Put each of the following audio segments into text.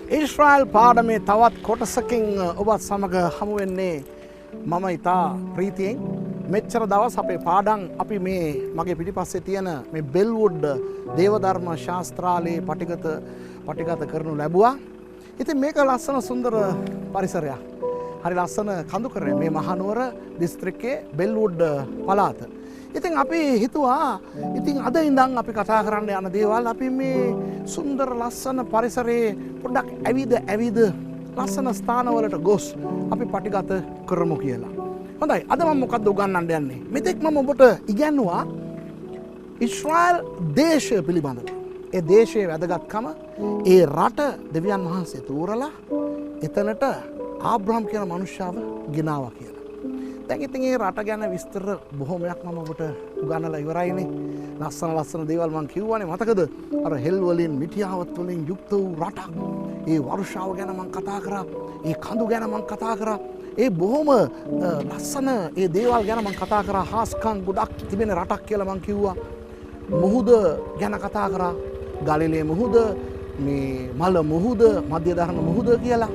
ඊශ්‍රායල් පාඩමේ තවත් කොටසකින් ඔබත් සමග හමු වෙන්නේ මම ඉතා ප්‍රීතියෙන්. මෙච්චර දවස් අපේ පාඩම් අපි මේ මගේ පිටිපස්සේ තියෙන මේ බෙල්වුඩ් දේවධර්ම ශාස්ත්‍රාලයේ පටිගත කරනු ලැබුවා. ඉතින් මේක ලස්සන සුන්දර පරිසරයක්. හරි ලස්සන කඳුකරනේ මේ මහනුවර දිස්ත්‍රික්කයේ බෙල්වුඩ් පළාත. ඉතින් අපි හිතුවා ඉතින් අද ඉඳන් අපි කතා කරන්න යන දේවල් අපි මේ සුන්දර ලස්සන පරිසරයේ පොඩ්ඩක් ඇවිද ලස්සන ස්ථානවලට ගොස් අපි පටිගත කරමු කියලා. හොඳයි අද මම මොකක්ද උගන්වන්න යන්නේ? මෙතෙක් මම ඔබට ඉගැන්නුවා ඊශ්‍රායල් දේශය පිළිබඳව. ඒ දේශයේ වැදගත්කම, ඒ රට දෙවියන් වහන්සේ තෝරලා එතනට ආබ්‍රහම් කියන මනුෂ්‍යව ගෙනාවා කියලා. දැන් ඉතින් ඒ රට ගැන විස්තර බොහොමයක් මම ඔබට උගන්වලා ඉවරයිනේ. ලස්සන දේවල් මම කිව්වනේ මතකද? අර හෙල් වලින් මිටියාවත් වලින් යුක්ත වූ රටක්. ඒ වර්ෂාව ගැන මම කතා කරා. ඒ කඳු ගැන මම කතා කරා. ඒ බොහොම ලස්සන ඒ දේවල් ගැන මම කතා කරා. හාස්කම් ගොඩක් තිබෙන රටක් කියලා මම කිව්වා. මුහුද ගැන කතා කරා. ගලිලේ මුහුද, මේ මල මුහුද, මධ්‍ය ධර්ම මුහුද කියලා.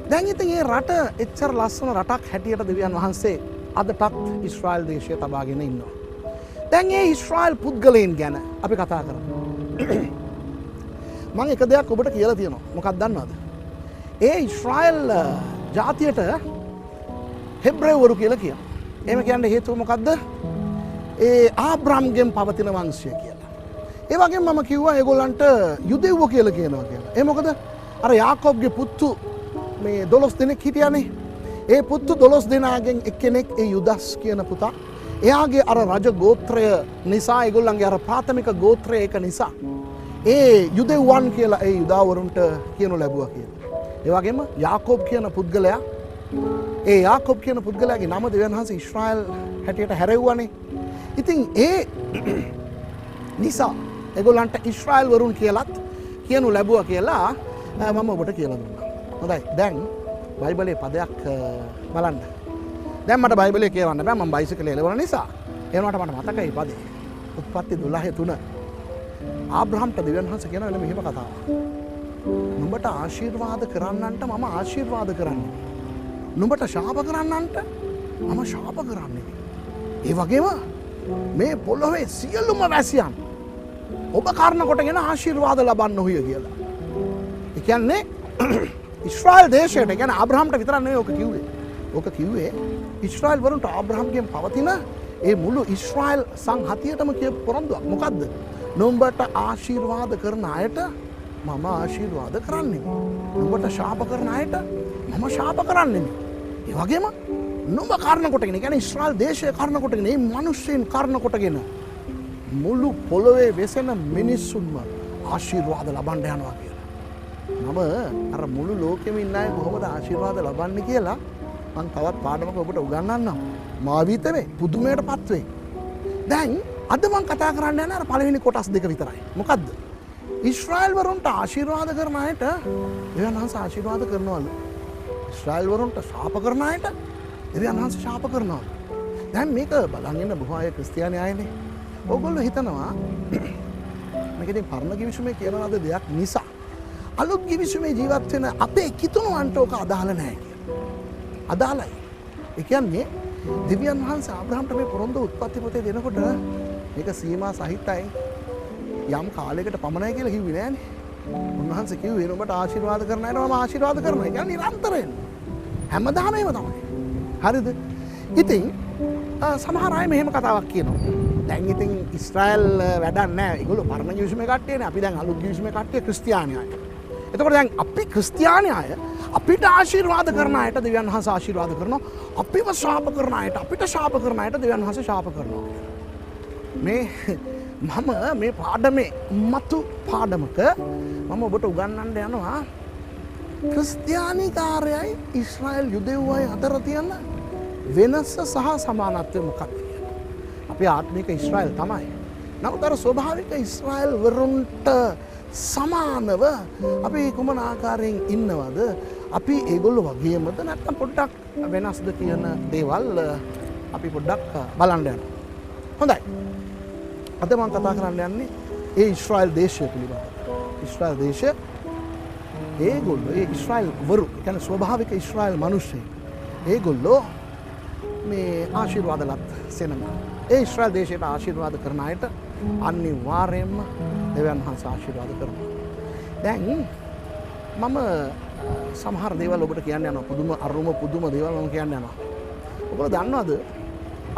දැන් ඉතින් මේ රට එච්චර ලස්සන රටක් හැටියට දෙවියන් වහන්සේ අදටත් ඊශ්‍රායල් දේශය තබාගෙන ඉන්නවා. දැන් මේ ඊශ්‍රායල් පුද්ගලයන් ගැන අපි කතා කරමු. මම එක දෙයක් ඔබට කියලා තියෙනවා. මොකක්ද දන්නවද? ඒ ඊශ්‍රායල් ජාතියට හෙබ්‍රේවරු කියලා කියනවා. එහෙම කියන්න හේතුව මොකද්ද? ඒ ආබ්‍රහම්ගෙන් පවතින වංශය කියලා. ඒ වගේම මම කිව්වා ඒගොල්ලන්ට යුදෙව්වෝ කියලා කියනවා කියලා. ඒ මොකද? අර යාකෝබ්ගේ පුතු මේ 12 දෙනෙක් හිටියානේ. ඒ පුතු 12 දෙනාගෙන් එක්කෙනෙක් ඒ යුදස් කියන පුතා. එයාගේ අර රජ ගෝත්‍රය නිසා ඒගොල්ලන්ගේ අර ප්‍රාථමික ගෝත්‍රය එක නිසා ඒ යුදෙව්වන් කියලා ඒ යුදාවරුන්ට කියනු ලැබුවා කියලා. ඒ වගේම යාකෝබ් කියන පුද්ගලයා ඒ යාකෝබ් කියන පුද්ගලයාගේ නම දෙවියන් වහන්සේ ඊශ්‍රායල් හැටියට හැරෙව්වනේ. ඉතින් ඒ නිසා ඒගොල්ලන්ට ඊශ්‍රායල් වරුන් කියලාත් කියනු ලැබුවා කියලා මම ඔබට කියලා දුන්නා. හොඳයි දැන් බයිබලයේ පදයක් බලන්න. දැන් මට බයිබලයේ කියවන්න බෑ මම බයිසිකලේ එලවන නිසා. ඒ වුණාට මට මතකයි පදේ. උත්පත්ති 12:3. ආබ්‍රහම්ට දෙවියන් වහන්සේ කියනවා මෙහෙම කතාවක්. නුඹට ආශිර්වාද කරන්නන්ට මම ආශිර්වාද කරන්නේ. නුඹට ශාප කරන්නන්ට මම ශාප කරන්නේ. ඒ වගේම මේ පොළොවේ සියලුම වැසියන් ඔබ කාරණ කොටගෙන ආශිර්වාද ලබන්න ඔහුය කියලා. ඒ කියන්නේ ඊශ්‍රායල් දේශයට කියන්නේ ආබ්‍රහම්ට විතරක් නෙවෙයි ඔක කිව්වේ. ඔක කිව්වේ ඊශ්‍රායල් වරුන්ට ආබ්‍රහම්ගෙන් පවතින ඒ මුළු ඊශ්‍රායල් සංහතියටම කියපු පොරොන්දුවක්. මොකද්ද? නුඹට ආශිර්වාද කරන අයට මම ආශිර්වාද කරන්නේ. නුඹට ශාප කරන අයට මම ශාප කරන්නේ. ඒ වගේම නුඹ කාරණ කොටගෙන කියන්නේ ඊශ්‍රායල් දේශය කාරණ කොටගෙන මේ මිනිස්සුන් කාරණ කොටගෙන මුළු පොළොවේ වෙසෙන මිනිස්සුන්ම ආශිර්වාද ලබන්න යනවා කියලා. මම අර මුළු ලෝකෙම ඉන්න අය කොහොමද ආශිර්වාද ලබන්නේ කියලා මම තවත් පාඩමක ඔබට උගන්වන්නම්. මාවිත වේ පුදුමයටපත් වේ. දැන් අද මම කතා කරන්න යන අර පළවෙනි කොටස් දෙක විතරයි. මොකද්ද? ඊශ්‍රායල් වරුන්ට ආශිර්වාද කරන අයට දෙවියන් වහන්සේ ආශිර්වාද කරනවලු. ඊශ්‍රායල් වරුන්ට ශාප කරන අයට දෙවියන් වහන්සේ ශාප කරනවලු. දැන් මේක බලන් ඉන්න බොහෝ අය ක්‍රිස්තියානි අයනේ. ඕගොල්ලෝ හිතනවා මේක ඉතින් පරණ කිවිසුමේ කියන ලද දෙයක් නිසා අලුත් කිවිසුමේ ජීවත් වෙන අපේ කිතුණුවන්ට ඕක අදාළ නැහැ කියලා. අදාළයි. ඒ කියන්නේ දෙවියන් වහන්සේ ආබ්‍රහම්ට මේ පොරොන්දු උත්පත්ති පොතේ දෙනකොට මේක සීමා සහිතයි යම් කාලයකට පමණයි කියලා කිව්වේ නෑනේ. උන්වහන්සේ කිව්වේ නුඹට ආශිර්වාද කරන අයට මම ආශිර්වාද කරනවා. ඒ කියන්නේ නිරන්තරයෙන් හැමදාම ඒව තමයි. හරිද? ඉතින් සමහර අය මෙහෙම කතාවක් කියනවා. දැන් ඉතින් ඊශ්‍රායල් වැඩක් නෑ. ඒගොල්ලෝ පරණ කිවිසුමේ කට්ටියනේ. අපි දැන් අලුත් කිවිසුමේ කට්ටිය ක්‍රිස්තියානි අය. එතකොට දැන් අපි ක්‍රිස්තියානි අය අපිට ආශිර්වාද කරන අයට දෙවියන් වහන්සේ ආශිර්වාද කරනවා. අපිව ශාප කරන අයට අපිට ශාප කරන අයට දෙවියන් වහන්සේ ශාප කරනවා. මේ මම මේ පාඩමේ මතු පාඩමක මම ඔබට උගන්වන්න යනවා ක්‍රිස්තියානි කාර්යයි ඊශ්‍රායල් යුදෙව්වයි අතර තියෙන වෙනස සහ සමානත්වය මොකක්ද කියලා. අපි ආත්මික ඊශ්‍රායල් තමයි. නමුත් අර ස්වභාවික ඊශ්‍රායල් වරුන්ට සමානව අපි කුමන ආකාරයෙන් ඉන්නවද? අපි ඒගොල්ලෝ වගේමද නැත්නම් පොඩ්ඩක් වෙනස්ද කියන දේවල් අපි පොඩ්ඩක් බලන්න යනවා. හොඳයි. අද මම කතා කරන්න යන්නේ ඒ ඊශ්‍රායල් දේශය පිළිබඳව. ඊශ්‍රායල් දේශය ඒගොල්ලෝ ඒ ඊශ්‍රායල් වරු කියන්නේ ස්වභාවික ඊශ්‍රායල් මිනිස්සු ඒගොල්ලෝ මේ ආශිර්වාදලත් සෙනඟ ඒ ඊශ්‍රායල් දේශයට ආශිර්වාද කරන අයට අනිවාර්යයෙන්ම දෙවියන් වහන්සේ ආශිර්වාද කරනවා. දැන් මම සමහර දේවල් ඔබට කියන්න යනවා පුදුම දේවල් මම කියන්න යනවා. ඔබලා දන්නවද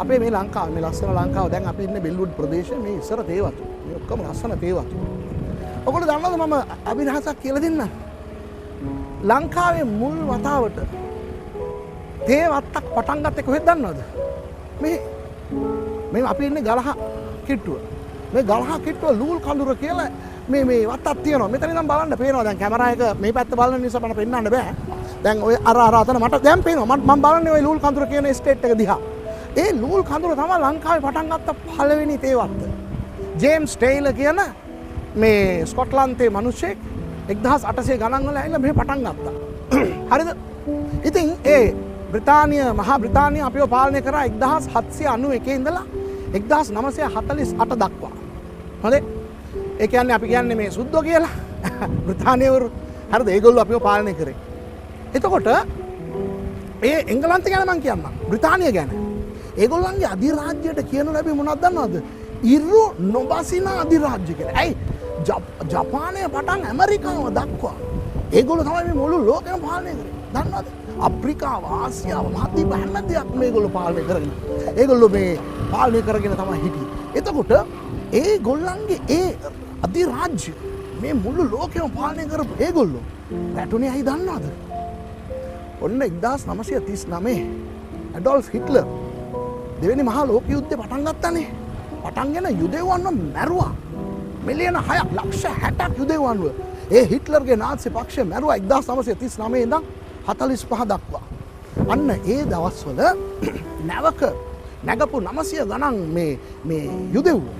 අපේ මේ ලංකාව මේ ලස්සන ලංකාව දැන් අපි ඉන්නේ බෙල්වුඩ් ප්‍රදේශයේ මේ ඉස්සර තේවතු. මේ ඔක්කොම ලස්සන තේවතු. ඔයගොල්ලෝ දන්නවද මම අභිරහසක් කියලා දෙන්න. ලංකාවේ මුල් වතාවට තේ වත්තක් පටන් ගත්තේ කොහෙද දන්නවද? මේ අපි ඉන්නේ ගලහ කිට්ටුව. මේ ගලහ කිට්ටුව ලූල් කඳුර කියලා මේ වත්තක් තියෙනවා. මෙතන ඉඳන් බලන්න පේනවා. දැන් කැමරා එක මේ පැත්ත බලන නිසා මට පෙන්වන්න බෑ. දැන් ඔය අර අතන මට දැන් පේනවා. මම බලන්නේ ওই ලූල් කඳුර කියන ස්ටේට් එක දිහා. ඒ ලූල් කඳුර තමයි ලංකාවේ පටන් ගත්ත පළවෙනි තේ වත්ත. ජේම්ස් ටේලර් කියන මේ ස්කොට්ලන්තයේ මිනිහෙක් 1800 ගණන් වල ඇවිල්ලා මෙහෙ පටන් ගත්තා. හරිද? ඉතින් ඒ මහා බ්‍රිතාන්‍ය අපිව පාලනය කරා 1791 ඉඳලා 1948 දක්වා. හොඳේ. ඒ කියන්නේ අපි කියන්නේ මේ සුද්දෝ කියලා. බ්‍රිතාන්‍යවරු හරිද? ඒගොල්ලෝ අපිව පාලනය කරේ. එතකොට ඒ එංගලන්තය ගැන මම කියන්නම්. බ්‍රිතාන්‍ය ගැන. ඒගොල්ලන්ගේ අධිරාජ්‍යයට කියනු ලැබි මොනවද දන්නවද? ඉරු නොබසින අධිරාජ්‍ය කියලා. ඇයි? ජපානය පටන් ඇමරිකාව දක්වා ඒගොල්ලෝ තමයි මේ මුළු ලෝකෙම පාලනය කරේ. දන්නවද? අප්‍රිකාව, ආසියාව, මහද්වීප හැම දෙයක්ම මේගොල්ලෝ පාලනය කරගෙන. ඒගොල්ලෝ මේ පාලනය කරගෙන තමයි හිටියේ. එතකොට ඒගොල්ලන්ගේ ඒ අධිරාජ්‍ය මේ මුළු ලෝකෙම පාලනය කරපු ඒගොල්ලෝ වැටුනේ ඇයි දන්නවද? ඔන්න 1939 ඇඩෝල්ෆ් හිට්ලර් දෙවෙනි මහා ලෝක යුද්ධේ පටන් ගත්තානේ. පටන්ගෙන යුදෙව්වන්ව මැරුවා. මිලියන 6ක් ලක්ෂ 60ක් යුදෙව්වන්ව. ඒ හිට්ලර්ගේ නාසි පක්ෂය මැරුවා 1939 ඉඳන් 45 දක්වා. අන්න ඒ දවස්වල නැවක නැගපු 900 ගණන් මේ යුදෙව්වෝ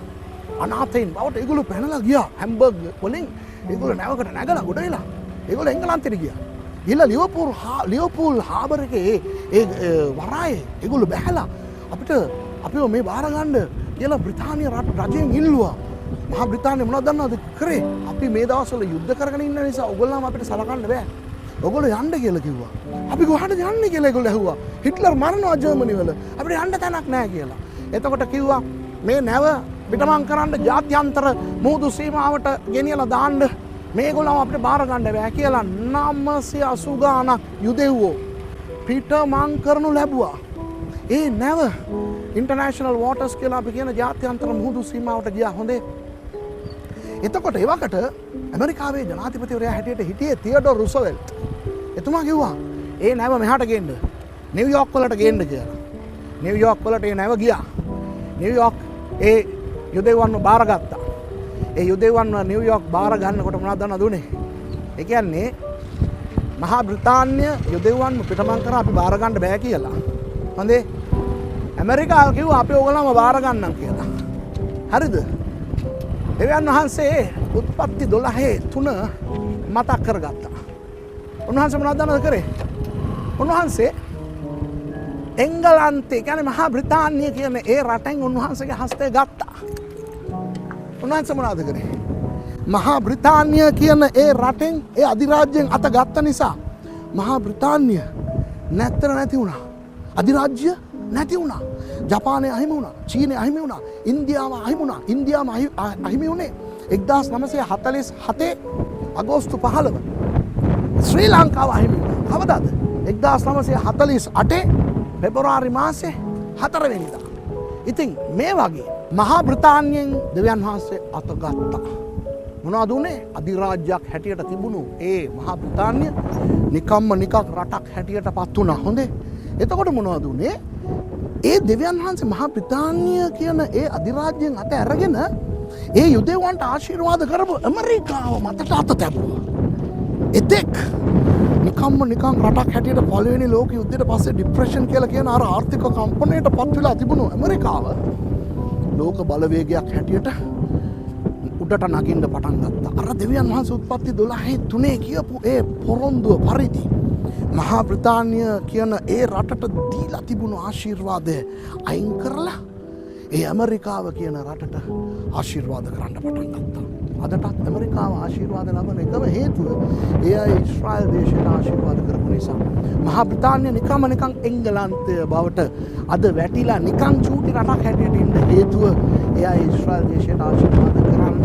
අනාථයින් බවට ඒගොල්ලෝ පැනලා ගියා. හැම්බර්ග් වලින් ඒගොල්ලෝ නැවකට නැගලා ගොඩ වෙලා ඒගොල්ලෝ එංගලන්තෙට ගියා. ගිහලා ලිවර්පූල් හාබර් එකේ ඒ වරායේ ඒගොල්ලෝ බැහැලා අපිව මේ බාර ගන්න කියලා බ්‍රිතාන්‍ය රජයෙන් ඉල්ලුවා. මහා බ්‍රිතාන්‍ය මොනවද දන්නවද කරේ? අපි මේ දවස්වල යුද්ධ කරගෙන ඉන්න නිසා ඔයගොල්ලන්ම අපිට සලකන්න බෑ. ඔයගොල්ලෝ යන්න කියලා කිව්වා. අපි කොහාටද යන්නේ කියලා ඒගොල්ලෝ ඇහුවා. හිට්ලර් මරනවා ජර්මනි වල. අපිට යන්න තැනක් නැහැ කියලා. එතකොට කිව්වා මේ නැව පිටමං කරන්න ජාත්‍යන්තර මුහුදු සීමාවට ගෙනියලා දාන්න මේගොල්ලෝ අපිට බාර ගන්න බෑ කියලා 980 ගාණක් යුදෙව්වෝ පිටමං කරනු ලැබුවා. ඒ නැව ඉන්ටර්නැෂනල් වෝටර්ස් කියලා අපි කියන ජාත්‍යන්තර මුහුදු සීමාවට ගියා. හොඳේ. එතකොට ඒ වකට ඇමරිකාවේ ජනාධිපතිවරයා හැටියට හිටියේ තියඩෝර් රූස්වෙල්ට්. එතුමා කිව්වා ඒ නැව මෙහාට ගෙන්න. නිව්යෝක් වලට ගෙන්න කියලා. නිව්යෝක් වලට ඒ නැව ගියා. නිව්යෝක් ඒ යුදෙව්වන්ව බාරගත්තා. ඒ යුදෙව්වන්ව නිව්යෝක් බාර ගන්නකොට මොනවද දන්නවද උනේ? ඒ කියන්නේ මහා බ්‍රිතාන්‍ය යුදෙව්වන්ව පිටමං කරා අපි බාර ගන්න බෑ කියලා. හොඳේ. ඇමරිකාව කිව්වා අපි ඕගොල්ලන්ව බාර ගන්නම් කියලා. හරිද? දෙවියන් වහන්සේ උත්පත්ති 12:3 මතක් කරගත්තා. උන්වහන්සේ මොනවද දන්නවද කරේ? උන්වහන්සේ එංගලන්තේ කියන්නේ මහා බ්‍රිතාන්‍ය කියන ඒ රටෙන් උන්වහන්සේගේ හස්තය ගත්තා. උන්වහන්සේ මොනවද කරේ? මහා බ්‍රිතාන්‍ය කියන ඒ රටෙන් ඒ අධිරාජ්‍යයෙන් අත ගත්ත නිසා මහා බ්‍රිතාන්‍ය නැති වුණා. අධිරාජ්‍ය නැති වුණා. ජපානය අහිමි වුණා. චීනය අහිමි වුණා. ඉන්දියාව අහිමි වුණා. ඉන්දියාව අහිමි වුණේ 1947 අගෝස්තු 15. ශ්‍රී ලංකාව අහිමි වුණා. කවදාද? 1948 පෙබරවාරි මාසේ 4 වෙනිදා. ඉතින් මේ වගේ මහා බ්‍රිතාන්‍යයෙන් දෙවියන් වහන්සේ අතගත්තා. මොනවද උනේ? අධිරාජ්‍යයක් හැටියට තිබුණු ඒ මහා බ්‍රිතාන්‍ය නිකම්ම නිකක් රටක් හැටියට පත් වුණා. හොඳේ. එතකොට මොනවද උනේ? ඒ දෙවියන් වහන්සේ මහා බ්‍රිතාන්‍ය කියන ඒ අධිරාජ්‍යයෙන් අත ඇරගෙන ඒ යුදෙව්වන්ට ආශිර්වාද කරපු ඇමරිකාව මතට අත තැබුවා. එතෙක් නිකම්ම නිකන් රටක් හැටියට පළවෙනි ලෝක යුද්ධයට පස්සේ ડિප්‍රෙෂන් කියලා කියන අර ආර්ථික කම්පනයට පත් වෙලා තිබුණු ඇමරිකාව ලෝක බලවේගයක් හැටියට උඩට නගින්න පටන් ගත්තා. අර දෙවියන් වහන්සේ උත්පත්ති 12:3 කියපු ඒ පොරොන්දුව පරිදි මහා බ්‍රිතාන්‍ය කියන ඒ රටට දීලා තිබුණු ආශිර්වාදය අයින් කරලා ඒ ඇමරිකාව කියන රටට ආශිර්වාද කරන්න පටන් ගත්තා. අදටත් ඇමරිකාව ආශිර්වාද ලබන එකම හේතුව ඒ අය ඊශ්‍රායල් දේශයට ආශිර්වාද කරපු නිසා. මහා බ්‍රිතාන්‍ය නිකම්ම නිකන් එංගලන්තය බවට අද වැටිලා නිකන් චූටි රටක් හැටියට ඉන්න හේතුව ඒ අය ඊශ්‍රායල් දේශයට ආශිර්වාද කරන්න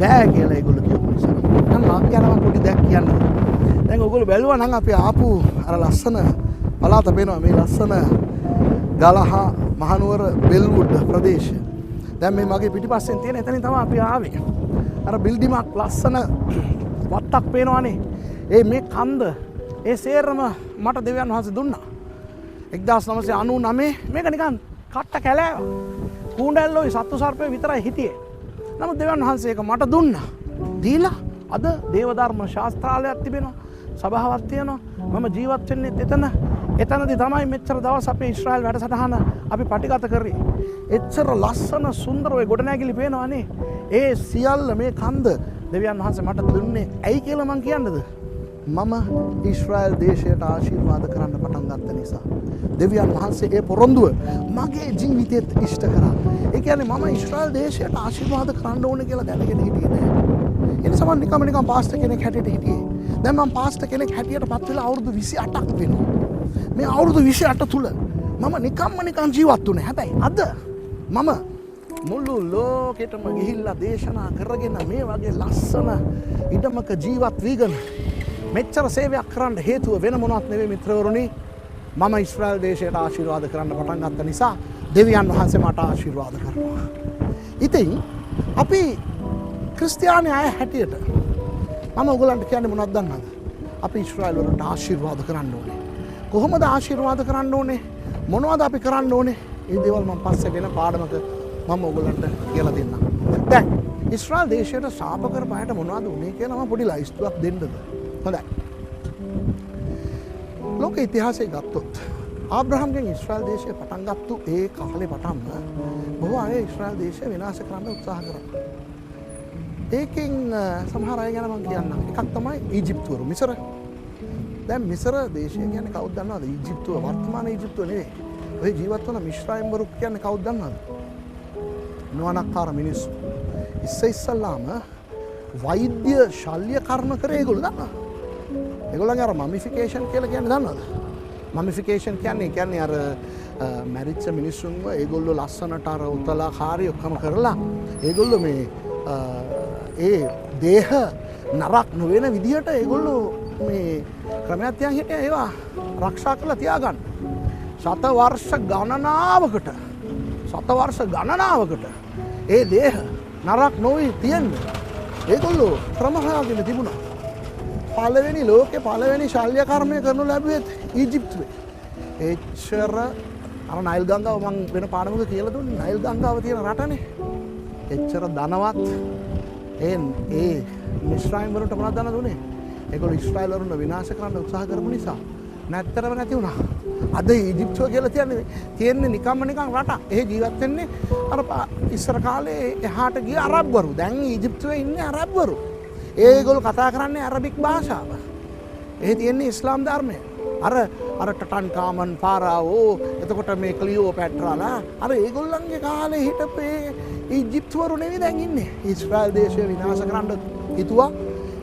බෑ කියලා ඒගොල්ලෝ කියපු නිසා. නම් මම කියනවා පොඩි දෙයක් කියන්න. දැන් ඔයගොල්ලෝ බැලුවා නම් අපි ආපු අර ලස්සන පළාත පේනවා මේ ලස්සන ගලහ මහනුවර බෙල්වුඩ් ප්‍රදේශය. දැන් මේ මගේ පිටිපස්සෙන් තියෙන එතනින් තමයි අපි ආවේ. අර බිල්ඩිමක් ලස්සන වත්තක් පේනවනේ. මේ කන්ද ඒ සේරම මට දෙවියන් වහන්සේ දුන්නා. 1999 මේක නිකන් කට්ට කැලෑව. කූණ්ඩැල්ලෝයි සත්තු සර්පය විතරයි හිටියේ. නමුත් දෙවියන් වහන්සේ ඒක මට දුන්නා. දීලා අද දේවධර්ම ශාස්ත්‍රාලයක් තිබෙනවා. සභාවක් තියෙනවා. මම ජීවත් වෙන්නේ එතනදී තමයි මෙච්චර දවස් අපේ ඊශ්‍රායල් වැඩසටහන අපි පටිගත කරේ. එච්චර ලස්සන සුන්දර ඔය ගොඩනැගිලි පේනවනේ. ඒ සියල්ල මේ කන්ද දෙවියන් වහන්සේ මට දුන්නේ ඇයි කියලා මං කියන්නද? මම ඊශ්‍රායල් දේශයට ආශිර්වාද කරන්න පටන් ගත්ත නිසා. දෙවියන් වහන්සේ ඒ පොරොන්දුව මගේ ජීවිතේත් ඉෂ්ට කරා. ඒ කියන්නේ මම ඊශ්‍රායල් දේශයට ආශිර්වාද කරන්න ඕනේ කියලා දැනගෙන හිටියේ නෑ. ඒ නිසා මම නිකම් පාස්ටර් කෙනෙක් හැටියට හිටියේ. දැන් මම පාස්ටර් කෙනෙක් හැටියට පත් වෙලා අවුරුදු 28ක් වෙනවා. මේ අවුරුදු 28 තුල මම නිකන් ජීවත් වුණේ. හැබැයි අද මම මුළු ලෝකෙටම ගිහිල්ලා දේශනා කරගෙන මේ වගේ ලස්සන ඉඩමක ජීවත් වීගෙන මෙච්චර සේවයක් කරන්න හේතුව වෙන මොනවත් නෙවෙයි මිත්‍රවරුනි. මම ඊශ්‍රායල් දේශයට ආශිර්වාද කරන්න පටන් ගත්ත නිසා දෙවියන් වහන්සේ මට ආශිර්වාද කරනවා. ඉතින් අපි ක්‍රිස්තියානි අය හැටියට මම ඔයගලන්ට කියන්නේ මොනවද දන්නවද? අපි ඊශ්‍රායල් වලට ආශිර්වාද කරන්න ඕනේ. කොහොමද ආශිර්වාද කරන්න ඕනේ? මොනවද අපි කරන්න ඕනේ? මේ දේවල් මම පස්සේ වෙන පාඩමක මම ඔයගලන්ට කියලා දෙන්නම්. දැන් ඊශ්‍රායල් දේශයට ශාප කරපහට මොනවද උනේ කියලා මම පොඩි ලයිස්තුවක් දෙන්නද? හොඳයි. ලෝක ඉතිහාසය ගත්තොත් ආබ්‍රහම්ගෙන් ඊශ්‍රායල් දේශය පටන් ගත්තු ඒ කාලේ පටන්ම බොහෝ අය ඊශ්‍රායල් දේශය විනාශ කරන්න උත්සාහ කරා. ඒකෙන් සමහර අය ගැන මම කියන්නම්. එකක් තමයි ඊජිප්තුවරු මිසර. දැන් මිසර දේශය කියන්නේ කවුද දන්නවද? ඊජිප්තුව වර්තමාන ඊජිප්තුව නෙවෙයි. ඔය ජීවත් වන මිශ්‍රායිම්වරු කියන්නේ කවුද දන්නවද? නුවණක්කාර මිනිස්සු. ඉස්සෙල්ලාම වෛද්‍ය ශල්‍ය කර්ම කරේ ඒගොල්ලෝ දන්නවද? ඒගොල්ලන්ගේ අර මමිෆිකේෂන් කියලා කියන්නේ දන්නවද? මමිෆිකේෂන් කියන්නේ අර මැරිච්ච මිනිස්සුන්ව ඒගොල්ලෝ ලස්සනට අර උතලා කාර්ය ඔක්කොම කරලා ඒගොල්ලෝ මේ ඒ දේහ නරක් නොවන විදිහට ඒගොල්ලෝ මේ ක්‍රමයක් තියන් හිටියා ඒවා ආරක්ෂා කරලා තියාගන්න. සත වර්ෂ ගණනාවකට ඒ දේහ නරක් නොවි තියෙන්නේ ඒගොල්ලෝ ක්‍රම හොයාගෙන තිබුණා. පළවෙනි ශල්‍ය කර්මය කරනු ලැබුවෙත් ඊජිප්තුවේ. එච්චර අර නයිල් ගංගාව මම වෙන පාඩමක කියලා දුන්නේ. නයිල් ගංගාව තියෙන රටනේ. එච්චර ධනවත් ඒ මිශ්‍රායිම් වලට මොනවද දන්න දුන්නේ? ඒගොල්ලෝ ඊශ්‍රායල් වරුන් විනාශ කරන්න උත්සාහ කරපු නිසා නැත්තරම නැති වුණා. අද ඊජිප්තුව කියලා තියෙන්නේ නිකන් රට. ඒ ජීවත් වෙන්නේ අර ඉස්සර කාලේ එහාට ගිය අරබ්වරු. දැන් ඊජිප්තුවේ ඉන්නේ අරබ්වරු. ඒගොල්ලෝ කතා කරන්නේ අරබික් භාෂාව. ඒ තියෙන්නේ ඉස්ලාම් ධර්මය. අර ටටන්කාමන් ෆාරාවෝ එතකොට මේ ක්ලියෝපැට්‍රාලා අර ඒගොල්ලන්ගේ කාලේ හිටපේ ඊජිප්තුවරු නෙවෙයි දැන් ඉන්නේ. ඊශ්‍රායල් දේශය විනාශ කරන්න හිතුවා.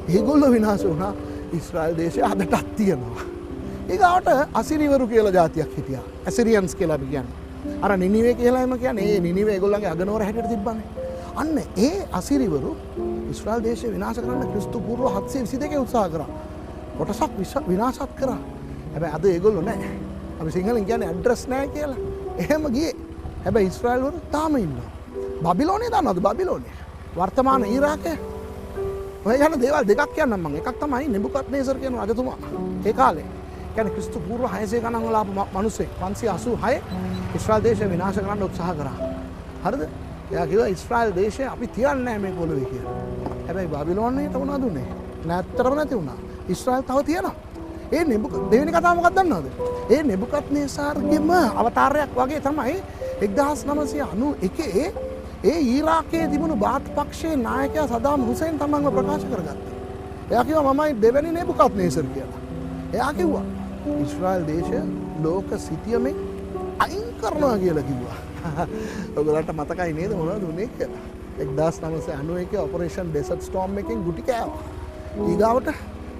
ඒගොල්ලෝ විනාශ වුණා. ඊශ්‍රායල් දේශය අදටත් තියෙනවා. ඊගාට අසිරිවරු කියලා ජාතියක් හිටියා. ඇසිරියන්ස් කියලා අපි කියන්නේ. අර නිනිවේ කියලා එම කියන්නේ. ඒ නිනිවේ ඒගොල්ලන්ගේ අගනුවර හැටියට තිබ්බනේ. අන්න ඒ අසිරිවරු ඊශ්‍රායල් දේශය විනාශ කරන්න ක්‍රිස්තු පූර්ව 722 උත්සාහ කරා. කොටසක් විනාශත් කරා. හැබැයි අද ඒගොල්ලෝ නැහැ. අපි සිංහලෙන් කියන්නේ ඇඩ්‍රස් නැහැ කියලා. එහෙම ගියේ. හැබැයි ඊශ්‍රායල් වරු තාම ඉන්නවා. බබිලෝනිය දන්නවද? බබිලෝනිය. වර්තමාන ඊරාකේ. ඔය යන දේවල් දෙකක් කියන්නම් මම. එකක් තමයි නෙබුකඩ්නේසර් කියන රජතුමා. ඒ කාලේ. කියන්නේ ක්‍රිස්තු පූර්ව 600 ගණන් වල ආපු මිනිස්සෙක් 586 ඊශ්‍රායල් දේශය විනාශ කරන්න උත්සාහ කරා. හරිද? එයා කිව්වා ඊශ්‍රායල් දේශය අපි තියන්නේ නැහැ මේ පොළොවේ කියලා. හැබැයි බබිලෝනියට මොනවද උනේ? නැත්තරම නැති වුණා. ඊශ්‍රායල් තව තියෙනවා. ඒ දෙවෙනි කතාව මොකක්ද දන්නවද? ඒ නෙබුකඩ්නේසාර්ගේම අවතාරයක් වගේ තමයි 1991 ඒ ඊරාකයේ තිබුණු බාත් පක්ෂයේ නායකයා සදාම් හුසේන් තමන්ව ප්‍රකාශ කරගත්තා. එයා කිව්වා මමයි දෙවෙනි නෙබුකඩ්නේසර් කියලා. එයා කිව්වා ඊශ්‍රායල් දේශය ලෝක සිටියමේ අයින් කරනවා කියලා කිව්වා. ඔයගලන්ට මතකයි නේද මොනවද උනේ කියලා? 1991 ඔපරේෂන් ඩෙසර්ට් ස්ටෝම් එකෙන් ගුටි කෑවා. ඊගාවට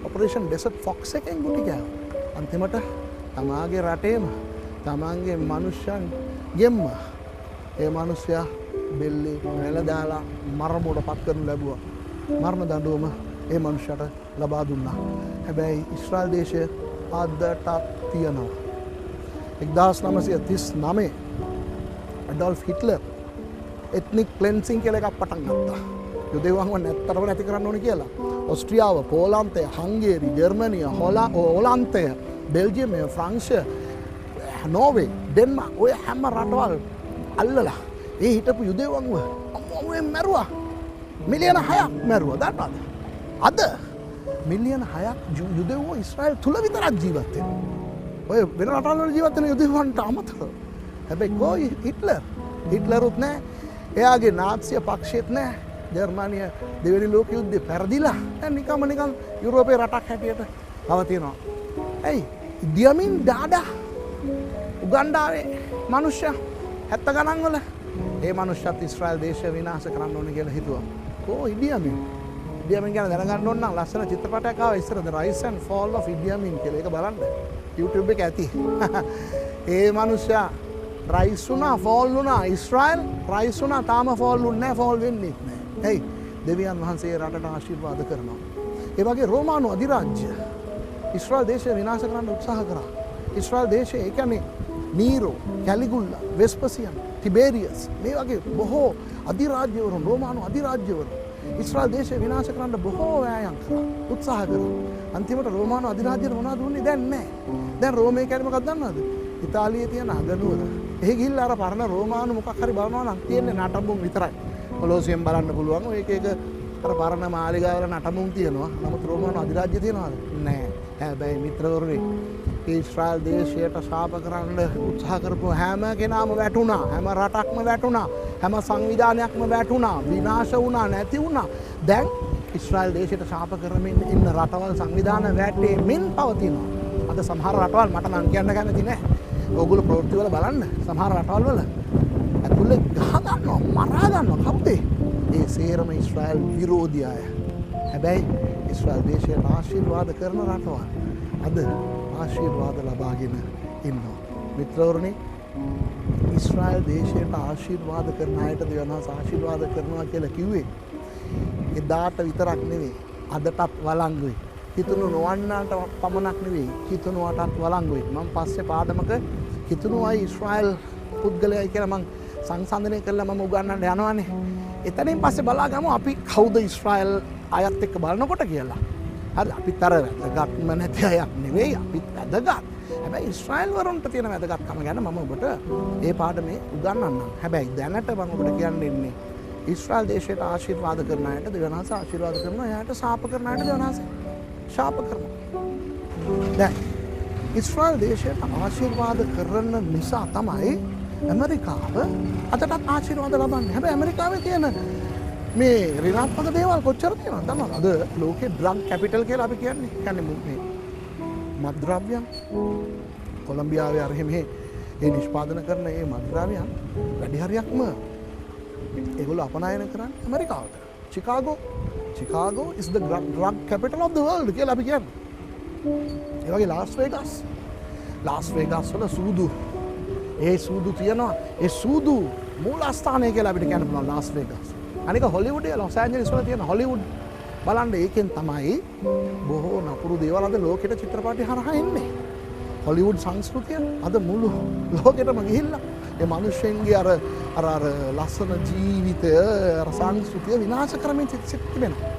ඔපරේෂන් ඩෙසර්ට් ෆොක්ස් එකෙන් ගුටි කෑවා. අන්තිමට තමාගේ රටේම තමන්ගේ මනුෂ්‍යයන් ගෙම්ම ඒ මනුෂ්‍යයා බෙල්ලේ වැල දාලා මරමුවට පත් කරනු ලැබුවා. මරණ දඬුවම ඒ මනුෂ්‍යයට ලබා දුන්නා. හැබැයි ඊශ්‍රායල් දේශය අදටත් තියෙනවා. 1939 ඇඩෝල්ෆ් හිට්ලර් එත්නික් ක්ලෙන්සිං කියලා එකක් පටන් ගත්තා. යුදෙව්වන්ව නැත්තරම නැති කරන්න ඕනේ කියලා. ඕස්ට්‍රියාව, පෝලන්තය, හංගේරි, ජර්මනිය, හොලන්තය, බෙල්ජියම, ෆ්‍රාන්සය, නෝර්වේ, ඩෙන්මාර්ක් ඔය හැම රටවල් අල්ලලා ඒ හිටපු යුදෙව්වන්ව අමුමෙන් මැරුවා. මිලියන 6ක් මැරුවා. දන්නවද? අද මිලියන 6ක් යුදෙව්වෝ ඊශ්‍රායල් තුල විතරක් ජීවත් වෙනවා. ඔය වෙන රටවල් වල ජීවත් වෙන යුදෙව්වන්ට අමතරව. හැබැයි කොයි හිට්ලරුත් නෑ. එයාගේ නාත්සිය පක්ෂෙත් නෑ. ජර්මනිය දෙවෙනි ලෝක යුද්ධේ පෙරදිලා දැන් නිකන් යුරෝපයේ රටක් හැටියට පවතිනවා. ඇයි? ඉඩි අමින් ඩාඩා උගන්ඩාවේ මිනිස්සු 70 ගණන් වල ඒ මිනිස්සුත් ඊශ්‍රායල් දේශය විනාශ කරන්න ඕනේ කියලා හිතුවා. ඉඩි අමින් ගැන දැනගන්න ඕන නම් ලස්සන චිත්‍රපටයක් ආවා ඉස්සර The Rise and Fall of Idi Amin කියලා. ඒක බලන්න YouTube එකේ ඇති. ඒ මිනිස්සයා රයිස් වුණා, ෆෝල් වුණා. ඊශ්‍රායල් රයිස් වුණා, තාම ෆෝල් වුණේ නැහැ, ෆෝල් වෙන්නේ නැහැ. ඇයි? දෙවියන් වහන්සේ රටට ආශිර්වාද කරනවා. ඒ වගේ රෝමානු අධිරාජ්‍ය ඊශ්‍රායල් දේශය විනාශ කරන්න උත්සාහ කරා. ඊශ්‍රායල් දේශය ඒ කියන්නේ නීරෝ, කැලිගුල්ලා, වෙස්පසියන්, ටිබේරියස් මේ වගේ බොහෝ අධිරාජ්‍යවරුන්, රෝමානු අධිරාජ්‍යවරුන් ඊශ්‍රායල් දේශය විනාශ කරන්න බොහෝ වෑයම් කරා, උත්සාහ කරා. අන්තිමට රෝමානු අධිරාජ්‍යයට මොනවද වුනේ? දැන් නැහැ. දැන් රෝමේ කියන්නේ මොකක්ද දන්නවද? ඉතාලියේ තියෙන අගනුවර. එහෙ ගිහිල්ලා අර පරණ රෝමානු මොකක් හරි බලනවා නම් තියෙන්නේ නටඹුන් විතරයි. කොලොසියම් බලන්න පුළුවන්. ඔය එක අර පරණ මාලිගාවල නටඹුන් තියෙනවා. නමුත් රෝමානු අධිරාජ්‍ය තියෙනවද? නැහැ. හැබැයි මිත්‍රවරුනි, ඊශ්‍රායල් දේශයට ශාප කරන්න උත්සාහ කරපු හැම කෙනාම වැටුණා. හැම රටක්ම වැටුණා. හැම සංවිධානයක්ම වැටුණා. විනාශ වුණා, නැති වුණා. දැන් ඊශ්‍රායල් දේශයට ශාප කරමින් ඉන්න රටවල් සංවිධාන වැටෙමින් පවතිනවා. අද සමහර රටවල් මට නම් කියන්න කැමති නැහැ. ඕගොල්ලෝ ප්‍රවෘත්ති වල බලන්න සමහර රටවල් වල ඇතුලේ ගහ ගන්නවා, මරා ගන්නවා. කවුද? ඒ සේරම ඊශ්‍රායල් විරෝධී අය. හැබැයි ඊශ්‍රායල් දේශයට ආශිර්වාද කරන රටවල් අද ආශිර්වාද ලබාගෙන ඉන්නවා. මිත්‍රවරුනි, ඊශ්‍රායල් දේශයට ආශිර්වාද කරන අයට දෙවියන්වහන්ස ආශිර්වාද කරනවා කියලා කිව්වේ එදාට විතරක් නෙවෙයි, අදටත් වළංගුයි. හිතුණු නොවන්නාට පමණක් නෙවෙයි, හිතුණුවටත් වළංගුයි. මම පස්සේ පාඩමක හිතුණුවයි ඊශ්‍රායල් පුද්ගලයයි කියලා මම සංසන්දනය කරලා මම උගන්වන්න යනවානේ. එතනින් පස්සේ බලාගමු අපි කවුද ඊශ්‍රායල් අයත් එක්ක බලනකොට කියලා. හරි, අපිත් අර වැදගත්ම නැති අයක් නෙවෙයි, අපිත් වැදගත්. හැබැයි ඊශ්‍රායල් වරුන්ට තියෙන වැදගත්කම ගැන මම ඔබට ඒ පාඩමේ උගන්වන්නම්. හැබැයි දැනට මම ඔබට කියන්න ඉන්නේ ඊශ්‍රායල් දේශයට ආශිර්වාද කරන අයට දෙවියන් වහන්සේ ආශිර්වාද කරනවා, එයාට ශාප කරන අයට දෙවියන් වහන්සේ ශාප කරනවා. දැන් ඊශ්‍රායල් දේශයට ආශිර්වාද කරන නිසා තමයි ඇමරිකාව අදටත් ආශිර්වාද ලබන්නේ. හැබැයි ඇමරිකාවේ තියෙන මේ ඍණාත්මක දේවල් කොච්චර තියෙනවද දන්නවද? අද ලෝකේ ඩ්‍රග් කැපිටල් කියලා අපි කියන්නේ. කියන්නේ මේ මත්ද්‍රව්‍යයන් කොලම්බියාවේ අර මෙහෙ ඒ නිෂ්පාදන කරන මේ මත්ද්‍රව්‍යයන් වැඩි හරියක්ම ඒගොල්ලෝ අපනයන කරන්නේ ඇමරිකාවට. Chicago is the drug capital of the world කියලා අපි කියන්නේ. ඒ වගේ ලාස් වේගස් වල සූදු තියනවා. ඒ සූදු මූලස්ථානය කියලා අපිට කියන්න පුළුවන් ලාස් වේගස්. අනික හොලිවුඩ් ලොස් ඇන්ජලිස් වල තියෙන හොලිවුඩ් බලන්න, ඒකෙන් තමයි බොහෝ නපුරු දේවල් අද ලෝකෙට චිත්‍රපටි හරහා එන්නේ. හොලිවුඩ් සංස්කෘතිය අද මුළු ලෝකෙටම ගිහිල්ලා ඒ මිනිස්සුන්ගේ අර ලස්සන ජීවිතය, අර සංස්කෘතිය විනාශ කරමින් තිබෙනවා.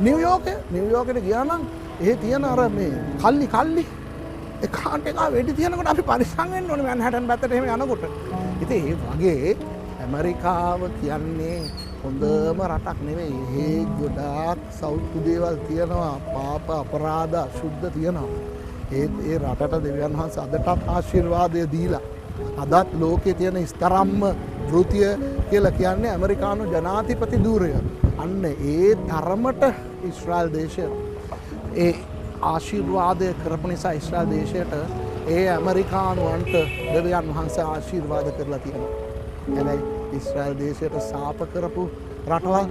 නිව්යෝර්කෙට ගියා නම් ඒ තියෙන අර මේ කල්ලි එකාට එක වෙඩි තියනකොට අපි පරිස්සම් වෙන්න ඕනේ මැන්හටන් පැත්තට එහෙම යනකොට. ඉතින් ඒ වගේ ඇමරිකාව කියන්නේ හොඳම රටක් නෙවෙයි. ඒ ගොඩාක් සෞතු දේවල් තියෙනවා, පාප අපරාධ අශුද්ධ තියෙනවා. ඒ රටට දෙවියන් වහන්සේ අදටත් ආශිර්වාදය දීලා අදත් ලෝකේ තියෙන ස්තරම්ම වෘතිය කියලා කියන්නේ ඇමරිකානු ජනාධිපති ධූරය. අන්න ඒ තරමට ඊශ්‍රායල් දේශය ඒ ආශිර්වාදය කරපු නිසා ඊශ්‍රායල් දේශයට ඒ ඇමරිකානුවන්ට දෙවියන් වහන්සේ ආශිර්වාද කරලා තියෙනවා. හැබැයි ඊශ්‍රායල් දේශයට ශාප කරපු රටවල්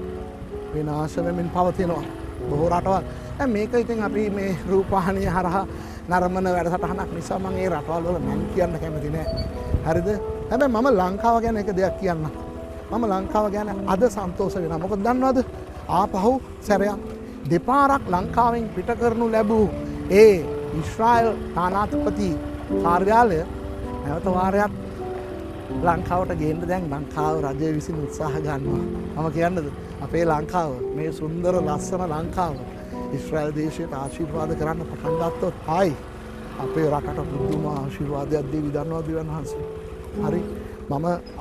විනාශ වෙමින් පවතිනවා. බොහෝ රටවල්. දැන් මේක ඉතින් අපි මේ රූපවාහිනිය හරහා නරඹන වැඩසටහනක් නිසා මම ඒ රටවල් වල නම් කියන්න කැමති නෑ. හරිද? හැබැයි මම ලංකාව ගැන එක දෙයක් කියන්න. මම ලංකාව ගැන අද සන්තෝෂ වෙනවා. මොකද දන්නවද? ආපහු සැරයක් දෙපාරක් ලංකාවෙන් පිට කරනු ලැබූ ඒ ඊශ්‍රායල් තානාපති කාර්යාලය නැවත වාරයක් ලංකාවට ගේන්න දැන් ලංකාව රජය විසින් උත්සාහ ගන්නවා. මම කියන්නද අපේ ලංකාව මේ සුන්දර ලස්සන ලංකාව ඊශ්‍රායල් දේශයට ආශිර්වාද කරන්න පටන් ගත්තොත් ආයි අපේ රටට පුදුම ආශිර්වාදයක් දෙවි දන්නවා දෙවියන් වහන්සේ. හරි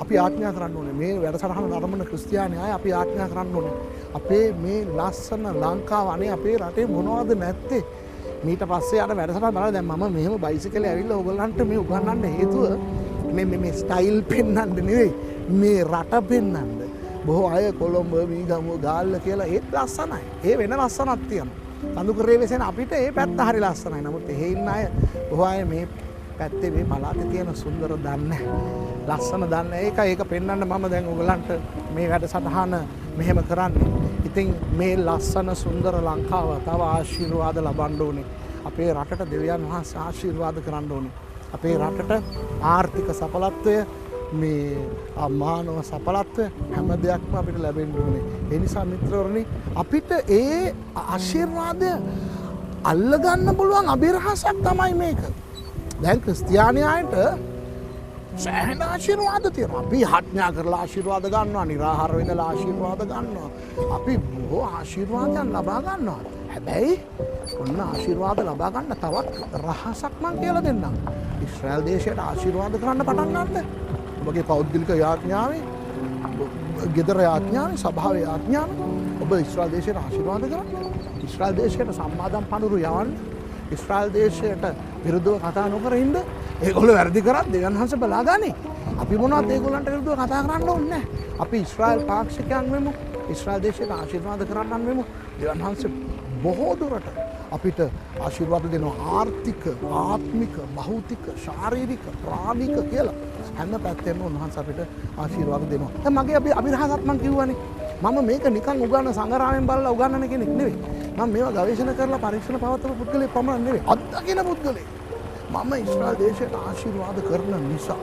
අපි ආඥා කරන්න ඕනේ මේ වැඩසටහන නරඹන ක්‍රිස්තියානි අය අපි ආඥා කරන්න ඕනේ අපේ මේ ලස්සන ලංකාව අනේ අපේ රටේ මොනවද නැත්තේ ඊට පස්සේ අර වැඩසටහන බලලා දැන් මම මෙහෙම බයිසිකලේ ඇවිල්ලා ඕගොල්ලන්ට මේ උගන්වන්න හේතුව මේ ස්ටයිල් පෙන්වන්න නෙවෙයි මේ රට පෙන්වන්න. බොහෝ අය කොළඹ මීගමුව ගාල්ල කියලා ඒත් ලස්සනයි. ඒ වෙන ලස්සනක් තියෙනවා. කඳුකරේ වෙසෙන අපිට ඒ පැත්ත හරි ලස්සනයි. නමුත් එහෙ ඉන්න අය බොහෝ අය මේ පැත්තේ මේ පළාතේ තියෙන සුන්දර දන්නේ ලස්සන දන්නේ ඒක පෙන්වන්න මම දැන් ඔයගලන්ට මේ වැඩසටහන මෙහෙම කරන්නේ. ඉතින් මේ ලස්සන සුන්දර ලංකාව තව ආශිර්වාද ලබන්න ඕනේ. අපේ රටට දෙවියන් වහන්සේ ආශිර්වාද කරන්න ඕනේ. අපේ රටට ආර්ථික සඵලත්වය මේ මානව සඵලත්වය හැම දෙයක්ම අපිට ලැබෙන්න ඕනේ. ඒ නිසා මිත්‍රවරුනි අපිට ඒ ආශිර්වාදය අල්ලගන්න පුළුවන් අභිරහසක් තමයි මේක. දැන් ක්‍රිස්තියානියාට සෑහෙන ආශිර්වාද තියෙනවා. අපි ආඥා කරලා ආශිර්වාද ගන්නවා, නිරාහාර වෙනලා ආශිර්වාද ගන්නවා. අපි බොහෝ ආශිර්වාදයන් ලබා ගන්නවා. හැබැයි ඔන්න ආශිර්වාද ලබා ගන්න තවත් රහසක් මම කියලා දෙන්නම්. ඊශ්‍රායල් දේශයට ආශිර්වාද කරන්න පටන් ගන්න. ඔබගේ පෞද්ගලික යාඥාවේ, ගෙදර යාඥාවේ, සභාවේ යාඥාවේ ඔබ ඊශ්‍රායල් දේශයට ආශිර්වාද කරන්න. ඊශ්‍රායල් දේශයට සම්මාදම් පඳුරු යවන්න. ඊශ්‍රායල් දේශයට විරුද්ධව කතා නොකර ඉන්න. ඒගොල්ලෝ වැරදි කරත් දෙවියන් වහන්සේ බලාගන්නේ. අපි මොනවද ඒගොල්ලන්ට විරුද්ධව කතා කරන්න ඕනේ නැහැ. අපි ඊශ්‍රායල් පාක්ෂිකයන් වෙමු. ඊශ්‍රායල් දේශයට ආශිර්වාද කරන්නන් වෙමු. දෙවියන් වහන්සේ බොහෝ දුරට අපිට ආශිර්වාද දෙනවා. ආර්ථික, ආත්මික, භෞතික, ශාරීරික, ප්‍රාණික කියලා හැම පැත්තෙම උන්වහන්සේ අපිට ආශිර්වාද දෙනවා. දැන් මගේ අභිරහසත් මම කිව්වනේ. මම මේක නිකන් උගන්න සංගරාවෙන් බලලා උගන්නන කෙනෙක් නෙවෙයි. මම මේවා ගවේෂණ කරලා පරීක්ෂණ පවත්වපු පුද්ගලෙක් පමණක් නෙවෙයි. අත්දකින පුද්ගලෙක්. මම ඊශ්‍රායල් දේශයට ආශිර්වාද කරන නිසා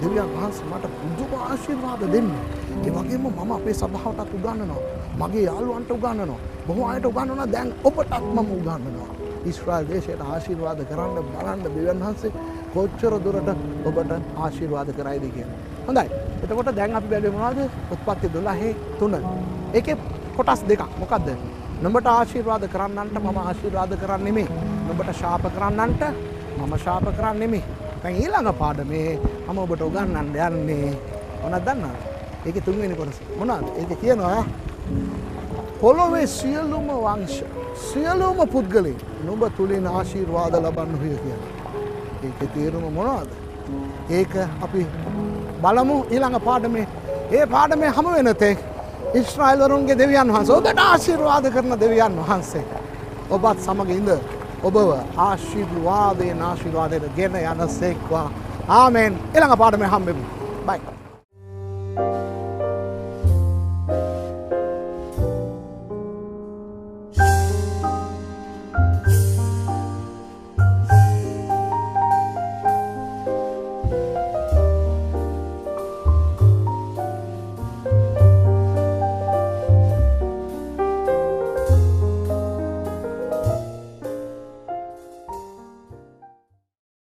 දෙවියන් වහන්සේ මට පුදුම ආශිර්වාද දෙන්නේ. ඒ වගේම මම අපේ සභාවටත් උගන්වනවා. මගේ යාළුවන්ට උගන්වනවා. බොහෝ අයට උගන්වනවා. දැන් ඔබටත් මම උගන්වනවා. ඊශ්‍රායල් දේශයට ආශිර්වාද කරන්න බලන්න දෙවියන් වහන්සේ කොච්චර දුරට ඔබට ආශිර්වාද කරයිද කියලා. හොඳයි. එතකොට දැන් අපි බැලුවේ මොනවද? උත්පත්ති 12:3. ඒකේ කොටස් දෙකක්. මොකද්ද? නුඹට ආශිර්වාද කරන්නන්ට මම ආශිර්වාද කරන්නේ නෙමෙයි. නුඹට ශාප කරන්නන්ට මම ශාප කරන්නේ නෙමෙයි. දැන් ඊළඟ පාඩමේ මම ඔබට උගන්වන්න යන්නේ මොනවද දන්නවද? ඒකේ තුන්වෙනි කොටස. මොනවද? ඒකේ කියනවා පොළොවේ සියලුම වංශ සියලුම පුද්ගලයන් නුඹ තුලින් ආශිර්වාද ලබන්න හොය කියලා. ඒකේ තේරුම මොනවද? ඒක අපි බලමු ඊළඟ පාඩමේ. ඒ පාඩමේ හැම වෙන තෙක් ඊශ්‍රායල් වරුන්ගේ දෙවියන් වහන්සේ ඔබට ආශිර්වාද කරන දෙවියන් වහන්සේ ඔබත් සමග ඉඳ ඔබව ආශිර්වාදයෙන් ආශිර්වාදයට ගෙන යනසේක්වා. ආමෙන්. ඊළඟ පාඩමේ හම්බෙමු. බයි.